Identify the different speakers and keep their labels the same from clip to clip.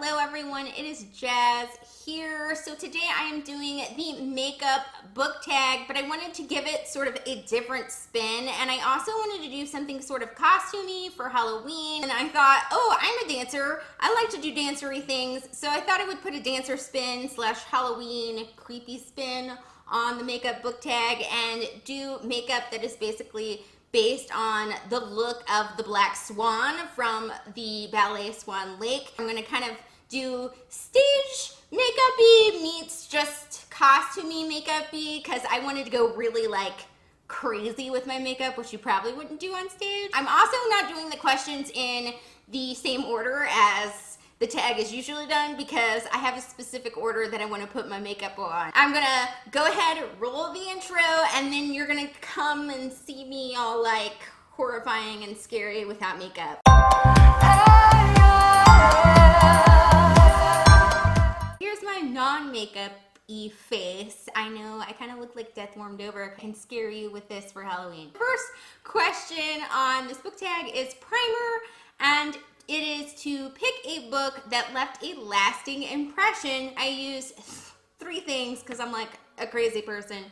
Speaker 1: Hello everyone, it is Jazz here. So today I am doing the makeup book tag, but I wanted to give it sort of a different spin, and I also wanted to do something sort of costumey for Halloween. And I thought, oh, I'm a dancer. I like to do dancery things, so I thought I would put a dancer spin slash Halloween creepy spin on the makeup book tag and do makeup that is basically based on the look of the Black Swan from the ballet Swan Lake. I'm gonna kind of do stage makeup-y meets just costumey makeup-y because I wanted to go really like crazy with my makeup, which you probably wouldn't do on stage. I'm also not doing the questions in the same order as the tag is usually done because I have a specific order that I want to put my makeup on. I'm gonna go ahead, roll the intro, and then you're gonna come and see me all like horrifying and scary without makeup. Here's my non-makeup-y face. I know I kind of look like death warmed over. I can scare you with this for Halloween. First question on this book tag is primer, and it is to pick a book that left a lasting impression. I use three things because I'm like a crazy person.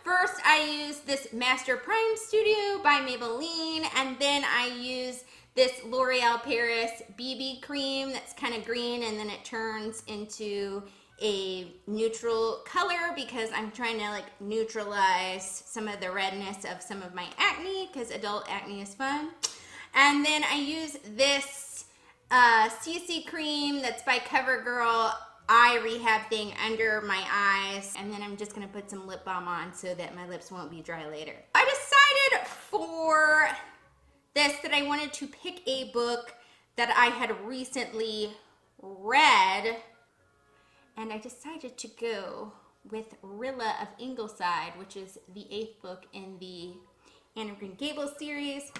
Speaker 1: First, I use this Master Prime Studio by Maybelline, and then I use this L'Oreal Paris BB cream that's kind of green, and then it turns into a neutral color because I'm trying to like neutralize some of the redness of some of my acne because adult acne is fun. And then I use this CC cream that's by Covergirl eye rehab thing under my eyes, and then I'm just gonna put some lip balm on so that my lips won't be dry later. I decided for this that I wanted to pick a book that I had recently read, and I decided to go with Rilla of Ingleside, which is the 8th book in the Anne of Green Gables series.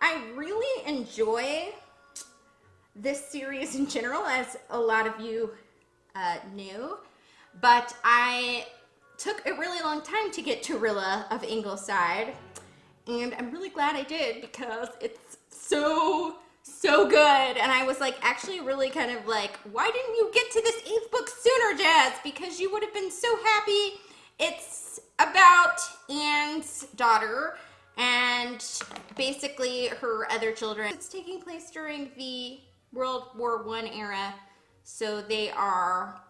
Speaker 1: I really enjoy this series in general, as a lot of you knew, but I took a really long time to get to Rilla of Ingleside, and I'm really glad I did because it's so good. And I was like actually really kind of like, why didn't you get to this 8th book sooner, Jazz? Because you would have been so happy. It's about Anne's daughter and basically her other children. It's taking place during the World War I era, so they are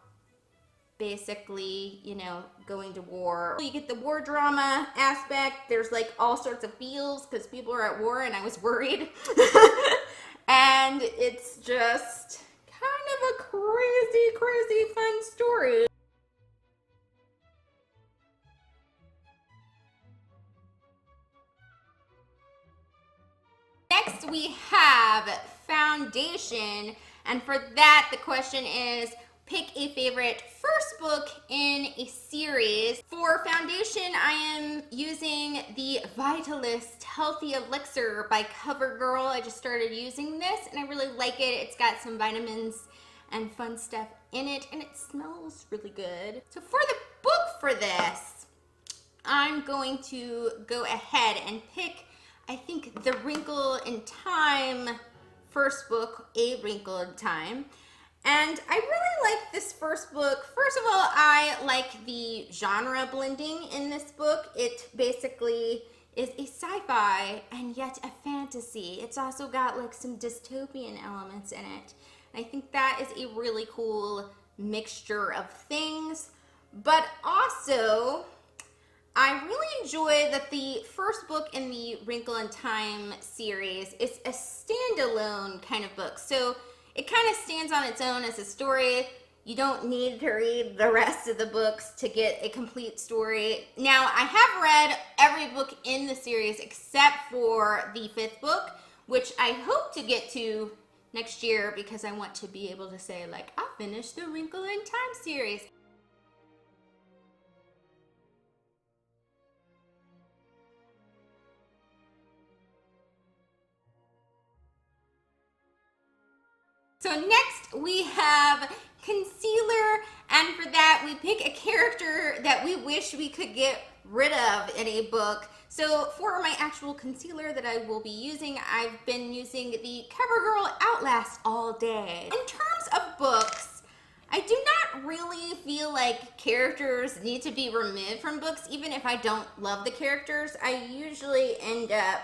Speaker 1: basically, you know, going to war. You get the war drama aspect. There's like all sorts of feels because people are at war, and I was worried. And it's just kind of a crazy fun story. Next we have foundation, and for that the question is pick a favorite first book in a series. For foundation, I am using the Vitalist Healthy Elixir by Covergirl. I just started using this and I really like it. It's got some vitamins and fun stuff in it, and it smells really good. So for the book for this, I'm going to go ahead and pick, I think, The Wrinkle in Time first book, A Wrinkle in Time. And I really like this first book. First of all, I like the genre blending in this book. It basically is a sci-fi and yet a fantasy. It's also got like some dystopian elements in it. And I think that is a really cool mixture of things. But also, I really enjoy that the first book in the Wrinkle in Time series is a standalone kind of book. So it kind of stands on its own as a story. You don't need to read the rest of the books to get a complete story. Now, I have read every book in the series except for the 5th book, which I hope to get to next year because I want to be able to say, like, I finished the Wrinkle in Time series. So next we have concealer, and for that we pick a character that we wish we could get rid of in a book. So for my actual concealer that I will be using, I've been using the Covergirl Outlast All Day. In terms of books, feel like characters need to be removed from books, even if I don't love the characters, I usually end up,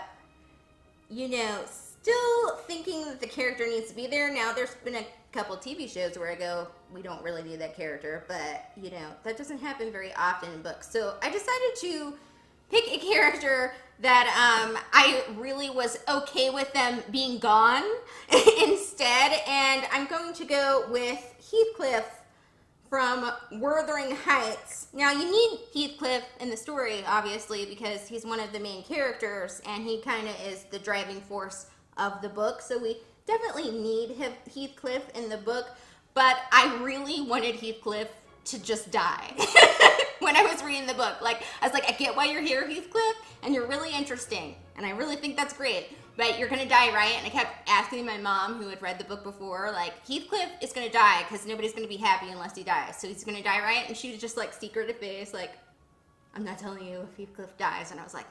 Speaker 1: you know, still thinking that the character needs to be there. Now, there's been a couple TV shows where I go, we don't really need that character, but, you know, that doesn't happen very often in books. So I decided to pick a character that I really was okay with them being gone instead, and I'm going to go with Heathcliff from Wuthering Heights. Now, you need Heathcliff in the story, obviously, because he's one of the main characters, and he kind of is the driving force of the book, so we definitely need Heathcliff in the book, but I really wanted Heathcliff to just die when I was reading the book. Like, I was like, I get why you're here, Heathcliff, and you're really interesting, and I really think that's great, but you're gonna die, right? And I kept asking my mom, who had read the book before, like, Heathcliff is gonna die because nobody's gonna be happy unless he dies, so he's gonna die, right? And she was just like secretive face, like, I'm not telling you if Heathcliff dies. And I was like,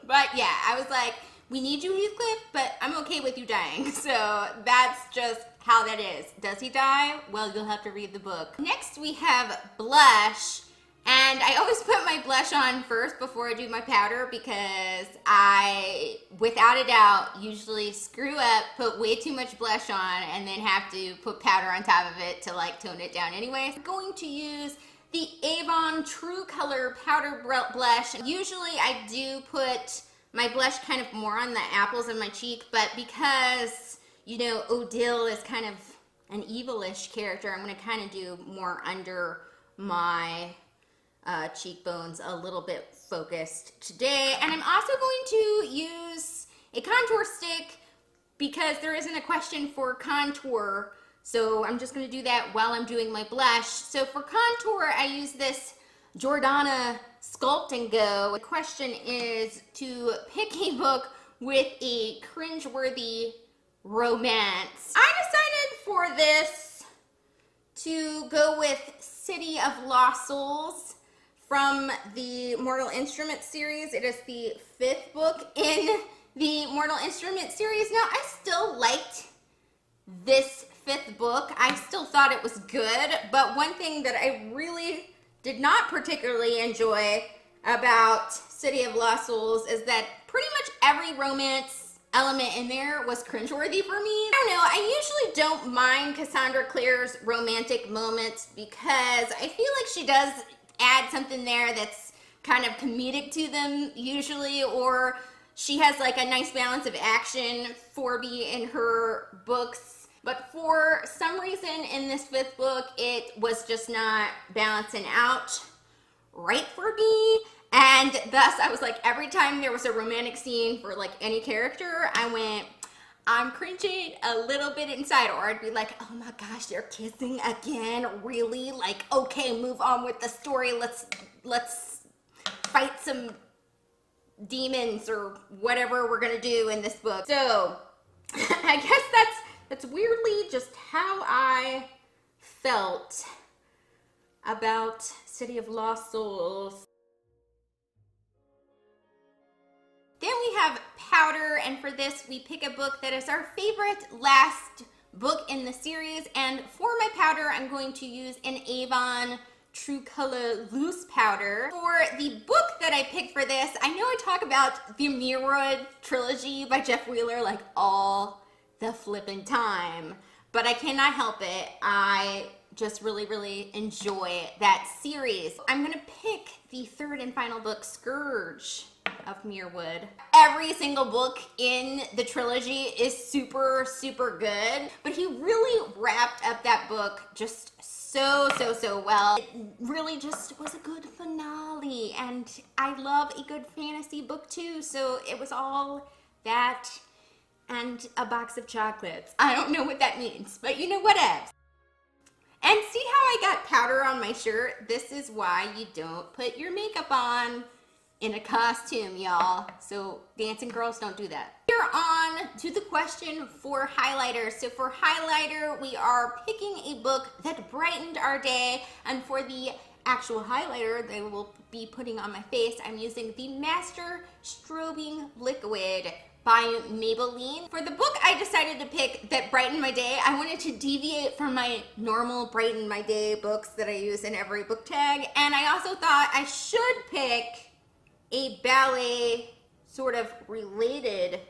Speaker 1: but yeah, I was like, we need you, Heathcliff, but I'm okay with you dying. So that's just how that is. Does he die? Well, you'll have to read the book. Next we have blush, and I always put my blush on first before I do my powder because I, without a doubt, usually screw up, put way too much blush on, and then have to put powder on top of it to like tone it down anyway. I'm going to use the Avon True Color Powder Blush. Usually I do put my blush kind of more on the apples of my cheek, but because, you know, Odile is kind of an evilish character, I'm going to kind of do more under my cheekbones, a little bit focused today. And I'm also going to use a contour stick because there isn't a question for contour, so I'm just going to do that while I'm doing my blush. So for contour, I use this Jordana Sculpt and Go. The question is to pick a book with a cringe-worthy romance. I decided for this to go with City of Lost Souls from the Mortal Instruments series. It is the 5th book in the Mortal Instruments series. Now, I still liked this 5th book. I still thought it was good, but one thing that I really did not particularly enjoy about City of Lost Souls is that pretty much every romance element in there was cringeworthy for me. I don't know, I usually don't mind Cassandra Clare's romantic moments because I feel like she does add something there that's kind of comedic to them usually, or she has like a nice balance of action for me in her books. But for some reason in this 5th book, it was just not balancing out right for me. And thus I was like, every time there was a romantic scene for like any character, I went, I'm cringing a little bit inside. Or I'd be like, oh my gosh, they're kissing again, really? Like, okay, move on with the story. Let's fight some demons or whatever we're gonna do in this book. So I guess that's weirdly just how I felt about City of Lost Souls. Then we have powder, and for this we pick a book that is our favorite last book in the series, and for my powder I'm going to use an Avon True Color Loose Powder. For the book that I picked for this, I know I talk about the Mirrorwood trilogy by Jeff Wheeler like all the flippin' time, but I cannot help it. I just really enjoy that series. I'm gonna pick the 3rd and final book, Scourge of Mirrorwood. Every single book in the trilogy is super good, but he really wrapped up that book just so well. It really just was a good finale, and I love a good fantasy book too, so it was all that and a box of chocolates. I don't know what that means, but you know what else. And see how I got powder on my shirt? This is why you don't put your makeup on in a costume, y'all. So dancing girls don't do that. We're on to the question for highlighter. So for highlighter, we are picking a book that brightened our day, and for the actual highlighter that I will be putting on my face, I'm using the Master Strobing Liquid by Maybelline. For the book I decided to pick that brightened my day, I wanted to deviate from my normal brighten my day books that I use in every book tag, and I also thought I should pick a ballet sort of related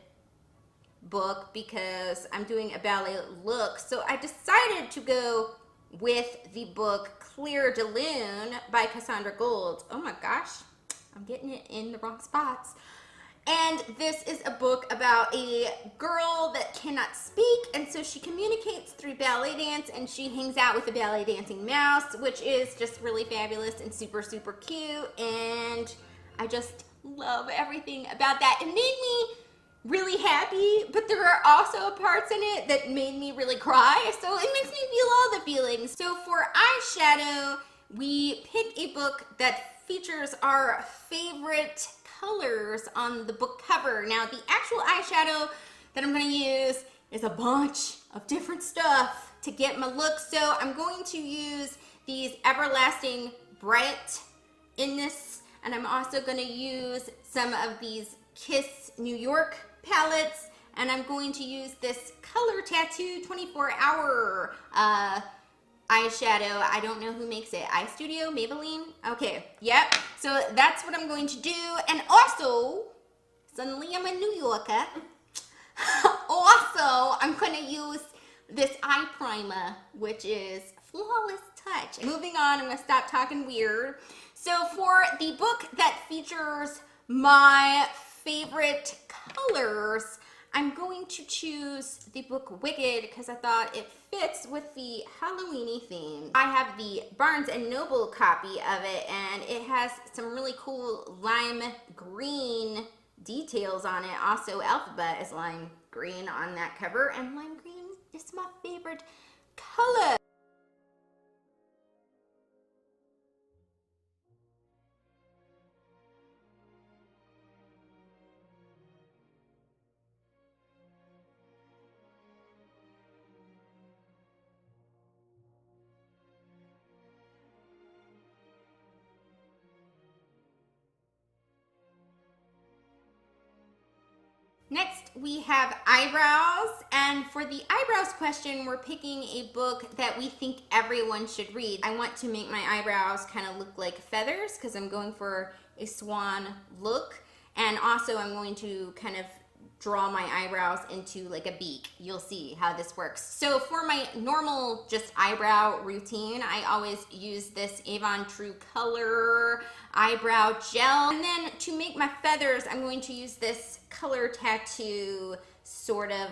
Speaker 1: book because I'm doing a ballet look. So I decided to go with the book Clair de Lune by Cassandra Gold. Oh my gosh, I'm getting it in the wrong spots. And this is a book about a girl that cannot speak, and so she communicates through ballet dance, and she hangs out with a ballet dancing mouse, which is just really fabulous and super, super cute. And I just love everything about that. It made me really happy, but there are also parts in it that made me really cry, so it makes me feel all the feelings. So for eyeshadow, we pick a book that features our favorite colors on the book cover. Now, the actual eyeshadow that I'm going to use is a bunch of different stuff to get my look, so I'm going to use these Everlasting Brightness, and I'm also going to use some of these Kiss New York palettes, and I'm going to use this Color Tattoo 24-hour eyeshadow. I don't know who makes it. Eye Studio, Maybelline? Okay, yep. So that's what I'm going to do. And also, suddenly I'm a New Yorker. Also, I'm going to use this eye primer, which is Flawless Touch. Moving on, I'm going to stop talking weird. So for the book that features my favorite colors, I'm going to choose the book Wicked because I thought it fits with the Halloween-y theme. I have the Barnes & Noble copy of it, and it has some really cool lime green details on it. Also, Alphabet is lime green on that cover, and lime green is my favorite color. Next, we have eyebrows, and for the eyebrows question, we're picking a book that we think everyone should read. I want to make my eyebrows kind of look like feathers because I'm going for a swan look, and also I'm going to kind of draw my eyebrows into like a beak. You'll see how this works. So for my normal just eyebrow routine, I always use this Avon True Color eyebrow gel. And then to make my feathers, I'm going to use this Color Tattoo sort of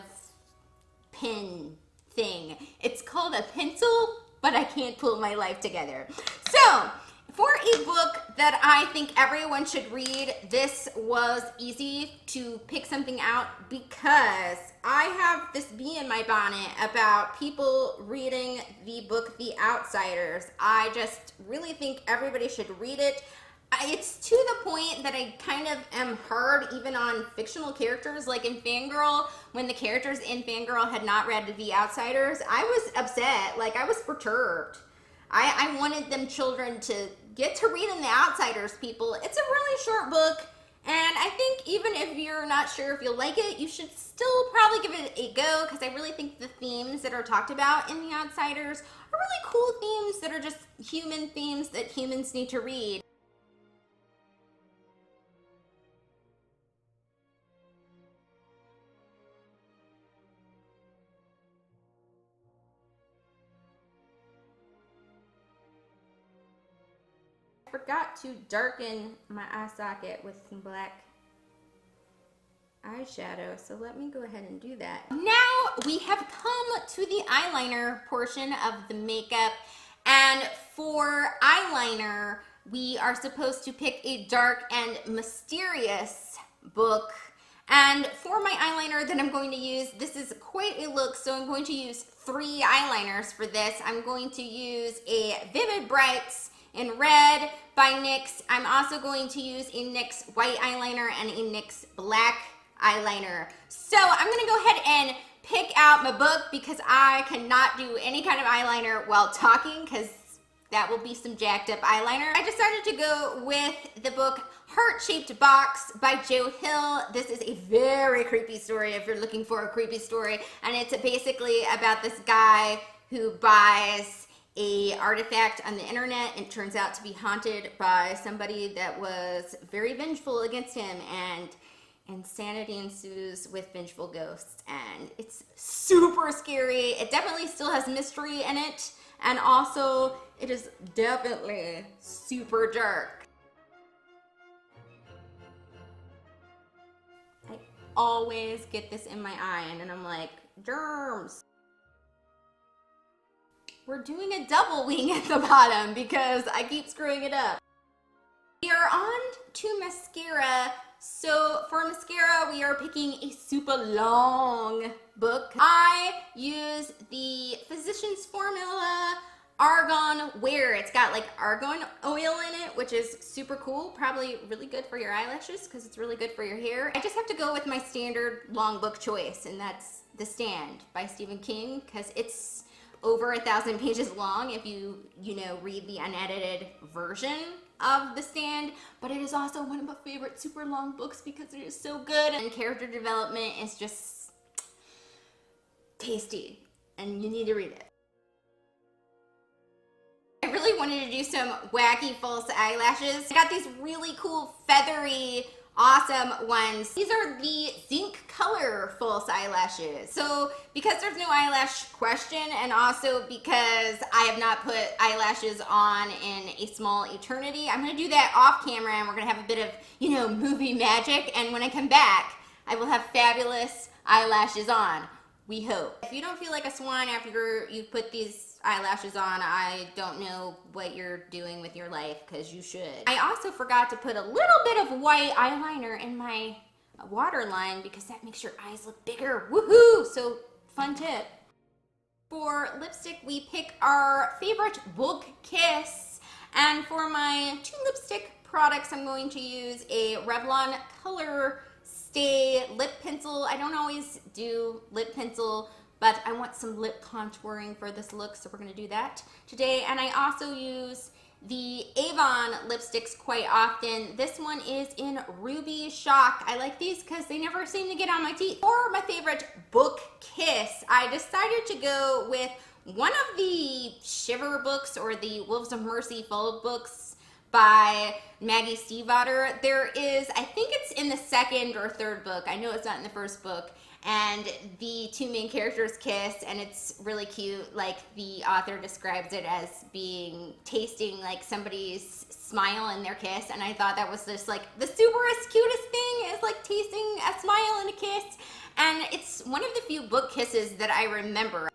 Speaker 1: pin thing. It's called a pencil, but I can't pull my life together. So for a book that I think everyone should read, this was easy to pick something out because I have this bee in my bonnet about people reading the book The Outsiders. I just really think everybody should read it. It's to the point that I kind of am hard even on fictional characters. Like in Fangirl, when the characters in Fangirl had not read The Outsiders, I was upset. Like, I was perturbed. I wanted them children to get to read in The Outsiders, people. It's a really short book, and I think even if you're not sure if you'll like it, you should still probably give it a go because I really think the themes that are talked about in The Outsiders are really cool themes that are just human themes that humans need to read. Forgot to darken my eye socket with some black eyeshadow, so let me go ahead and do that. Now we have come to the eyeliner portion of the makeup, and for eyeliner we are supposed to pick a dark and mysterious book. And for my eyeliner that I'm going to use, this is quite a look, so I'm going to use 3 eyeliners for this. I'm going to use a Vivid Brights in red by NYX. I'm also going to use a NYX white eyeliner and a NYX black eyeliner. So I'm gonna go ahead and pick out my book because I cannot do any kind of eyeliner while talking because that will be some jacked up eyeliner. I decided to go with the book Heart-Shaped Box by Joe Hill. This is a very creepy story if you're looking for a creepy story. And it's basically about this guy who buys a artifact on the internet and turns out to be haunted by somebody that was very vengeful against him, and insanity ensues with vengeful ghosts, and it's super scary. It definitely still has mystery in it, and also it is definitely super dark. I always get this in my eye and I'm like, germs. We're doing a double wing at the bottom because I keep screwing it up. We are on to mascara. So for mascara, we are picking a super long book. I use the Physicians Formula Argan Wear. It's got like argan oil in it, which is super cool. Probably really good for your eyelashes because it's really good for your hair. I just have to go with my standard long book choice, and that's The Stand by Stephen King, because it's over 1,000 pages long if you read the unedited version of The Stand, but it is also one of my favorite super long books because it is so good, and character development is just tasty and you need to read it. I really wanted to do some wacky false eyelashes. I got these really cool feathery awesome ones. These are the zinc color false eyelashes. So because there's no eyelash question, and also because I have not put eyelashes on in a small eternity, I'm gonna do that off camera and we're gonna have a bit of, movie magic. And when I come back, I will have fabulous eyelashes on. We hope. If you don't feel like a swan after you put these eyelashes on, I don't know what you're doing with your life, because you should. I also forgot to put a little bit of white eyeliner in my waterline because that makes your eyes look bigger. Woohoo! So fun tip. For lipstick, we pick our favorite Book Kiss, and for my 2 lipstick products, I'm going to use a Revlon Color Stay lip pencil. I don't always do lip pencil, but I want some lip contouring for this look, so we're gonna do that today. And I also use the Avon lipsticks quite often. This one is in Ruby Shock. I like these because they never seem to get on my teeth. For my favorite Book Kiss, I decided to go with one of the Shiver books, or the Wolves of Mercy Fold books by Maggie Stiefvater. There is, I think it's in the 2nd or 3rd book. I know it's not in the 1st book. And the 2 main characters kiss, and it's really cute. Like, the author describes it as tasting like somebody's smile in their kiss, and I thought that was just like the superest, cutest thing, is like tasting a smile and a kiss. And it's one of the few book kisses that I remember.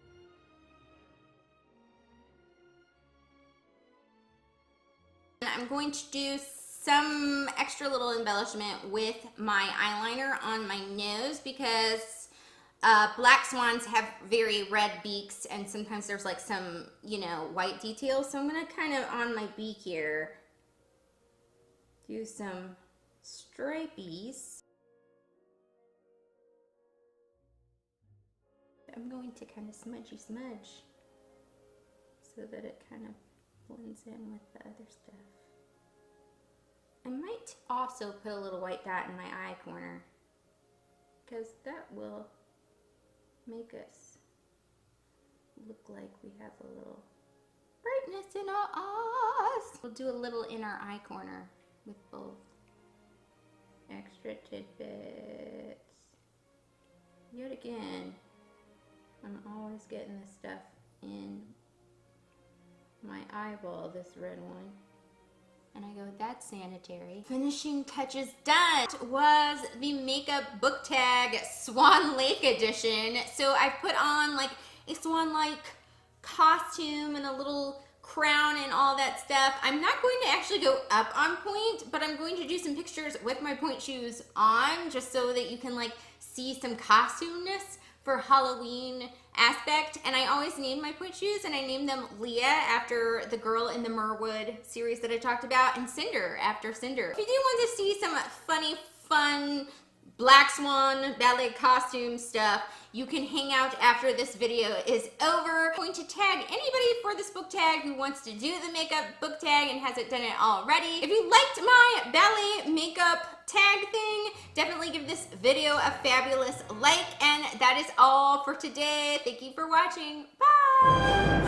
Speaker 1: I'm going to do some extra little embellishment with my eyeliner on my nose because black swans have very red beaks, and sometimes there's like some, white details. So I'm gonna kind of, on my beak here, do some stripies. I'm going to kind of smudge so that it kind of blends in with the other stuff. I might also put a little white dot in my eye corner, because that will make us look like we have a little brightness in our eyes. We'll do a little in our eye corner with both. Extra tidbits. Yet again, I'm always getting this stuff in my eyeball, this red one. And I go, that's sanitary. Finishing touches done was the makeup book tag Swan Lake edition. So I put on like a swan-like costume and a little crown and all that stuff. I'm not going to actually go up on point, but I'm going to do some pictures with my point shoes on, just so that you can like see some costumeness for Halloween aspect. And I always name my point shoes, and I named them Leah after the girl in the Merwood series that I talked about, and Cinder after Cinder. If you do want to see some funny, fun Black Swan ballet costume stuff, you can hang out after this video is over. I'm going to tag anybody for this book tag who wants to do the makeup book tag and hasn't done it already. If you liked my ballet makeup tag thing, definitely give this video a fabulous like, and that is all for today. Thank you for watching. Bye!